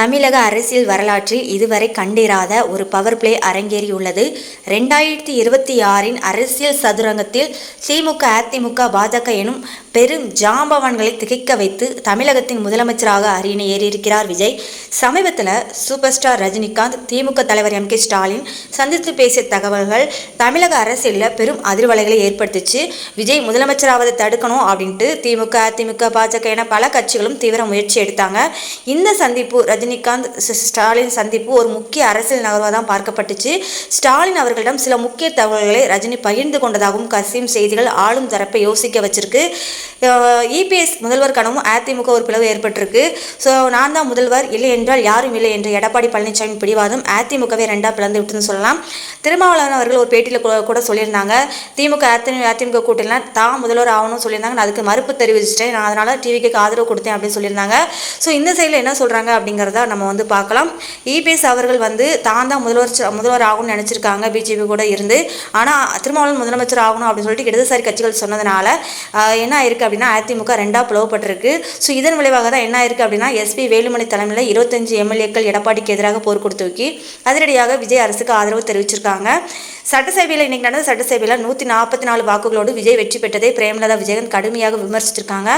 தமிழக அரசியல் வரலாற்றில் இதுவரை கண்டிராத ஒரு பவர் பிளே அரங்கேறியுள்ளது. 2026 அரசியல் சதுரங்கத்தில் திமுக, அதிமுக, பாஜக எனும் பெரும் ஜாம்பவான்களை திகைக்க வைத்து தமிழகத்தின் முதலமைச்சராக அரியணை ஏறியிருக்கிறார் விஜய். சமீபத்தில் சூப்பர் ஸ்டார் ரஜினிகாந்த், திமுக தலைவர் M.K. ஸ்டாலின் சந்தித்து பேசிய தகவல்கள் தமிழக அரசியலில் பெரும் அதிர்வலைகளை ஏற்படுத்திச்சு. விஜய் முதலமைச்சராவதை தடுக்கணும் அப்படின்ட்டு திமுக, அதிமுக, பாஜக என பல கட்சிகளும் தீவிர முயற்சி எடுத்தாங்க. இந்த சந்திப்பு ரஜினிகாந்த் ஸ்டாலின் சந்திப்பு ஒரு முக்கிய அரசியல் நகர்வாக தான் பார்க்கப்பட்டுச்சு. ஸ்டாலின் அவர்களிடம் சில முக்கிய தகவல்களை ரஜினி பகிர்ந்து கொண்டதாகவும் கசியும் செய்திகள் ஆளும் தரப்பை யோசிக்க வச்சிருக்கு. EPS முதல்வர் கனவும் அதிமுக ஒரு பிளவு ஏற்பட்டிருக்கு. ஸோ நான் தான் முதல்வர், இல்லை என்றால் யாரும் இல்லை என்ற எடப்பாடி பழனிசாமி பிடிவாதம் அதிமுகவை ரெண்டாக பிளந்து விட்டுன்னு சொல்லலாம். திருமாவளவன் அவர்கள் ஒரு பேட்டியில் கூட சொல்லியிருந்தாங்க, திமுக அதிமுக கூட்டணியில் தான் முதல்வர் ஆகணும்னு சொல்லியிருந்தாங்க. நான் அதுக்கு மறுப்பு தெரிவிச்சிட்டேன், நான் அதனால் டிவிக்கு ஆதரவு கொடுத்தேன் அப்படின்னு சொல்லியிருந்தாங்க. ஸோ இந்த சைடில் என்ன சொல்கிறாங்க அப்படிங்கிறத நம்ம பார்க்கலாம். EPS அவர்கள் தான் முதல்வர் ஆகணும்னு நினச்சிருக்காங்க பிஜேபி கூட இருந்து. ஆனால் திருமாவளவன் முதலமைச்சர் ஆகணும் அப்படின்னு சொல்லிட்டு இடதுசாரி கட்சிகள் சொன்னதுனால என்ன ஆயிருக்கு அப்படின்னா அதிமுக ரெண்டாக பிளவுபட்டிருக்கு. ஸோ இதன் விளைவாக தான் என்ன ஆயிருக்கு அப்படின்னா SP வேலுமணி தலைமையில் 25 MLAக்கள் எடப்பாடிக்கு எதிராக போர் கொடுத்து வைக்கி அதிரடியாக விஜய் அரசுக்கு ஆதரவு தெரிவிச்சிருக்காங்க. சட்டசபையில் இன்னைக்கு நடந்த சட்டசபையில் 144 வாக்குகளோடு விஜய் வெற்றி பெற்றதை பிரேமலதா விஜயகாந்த் கடுமையாக விமர்சிச்சிருக்காங்க.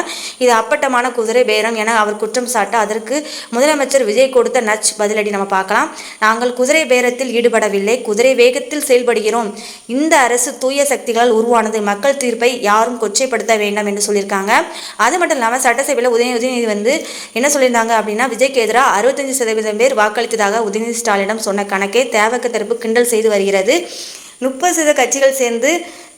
இது அப்பட்டமான குதிரை பேரம் என அவர் குற்றம் சாட்ட, அதற்கு முதலமைச்சர் விஜய் கொடுத்த நச் பதிலடி நம்ம பார்க்கலாம். நாங்கள் குதிரை பேரத்தில் ஈடுபடவில்லை, குதிரை வேகத்தில் செயல்படுகிறோம். இந்த அரசு தூய சக்திகளால் உருவானது, மக்கள் தீர்ப்பை யாரும் கொச்சைப்படுத்த வேண்டாம் என்று சொல்லியிருக்காங்க. அது மட்டும் இல்லாமல் சட்டசபையில் உதயநிதி என்ன சொல்லியிருந்தாங்க அப்படின்னா, விஜய்க்கு எதிராக 65% பேர் வாக்களித்ததாக உதயநிதி ஸ்டாலினிடம் சொன்ன கணக்கை தேவக தரப்பு கிண்டல் செய்து வருகிறது. 30% கட்சிகள் சேர்ந்து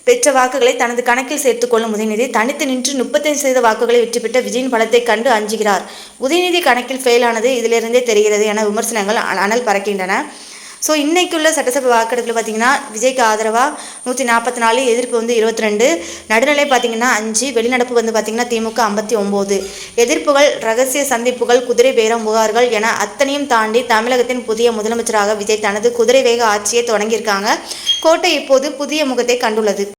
பெற்ற வாக்குகளை தனது கணக்கில் சேர்த்துக்கொள்ளும் உதயநிதி தனித்து நின்று 35% வாக்குகளை வெற்றி பெற்ற விஜயின் பலத்தை கண்டு அஞ்சுகிறார். உதயநிதி கணக்கில் ஃபெயிலானது இதிலிருந்தே தெரிகிறது என விமர்சனங்கள் அனல் பறக்கின்றன. ஸோ இன்றைக்குள்ள சட்டசபை வாக்கெடுப்பில் பார்த்தீங்கன்னா விஜய்க்கு ஆதரவாக 144, எதிர்ப்பு 22, நடுநிலை பார்த்தீங்கன்னா 5, வெளிநடப்பு பார்த்தீங்கன்னா திமுக 59. எதிர்ப்புகள், ரகசிய சந்திப்புகள், குதிரை பேரம், புகார்கள் என அத்தனையும் தாண்டி தமிழகத்தின் புதிய முதலமைச்சராக விஜய் தனது குதிரை வேக ஆட்சியை தொடங்கியிருக்காங்க. கோட்டை இப்போது புதிய முகத்தை கண்டுள்ளது.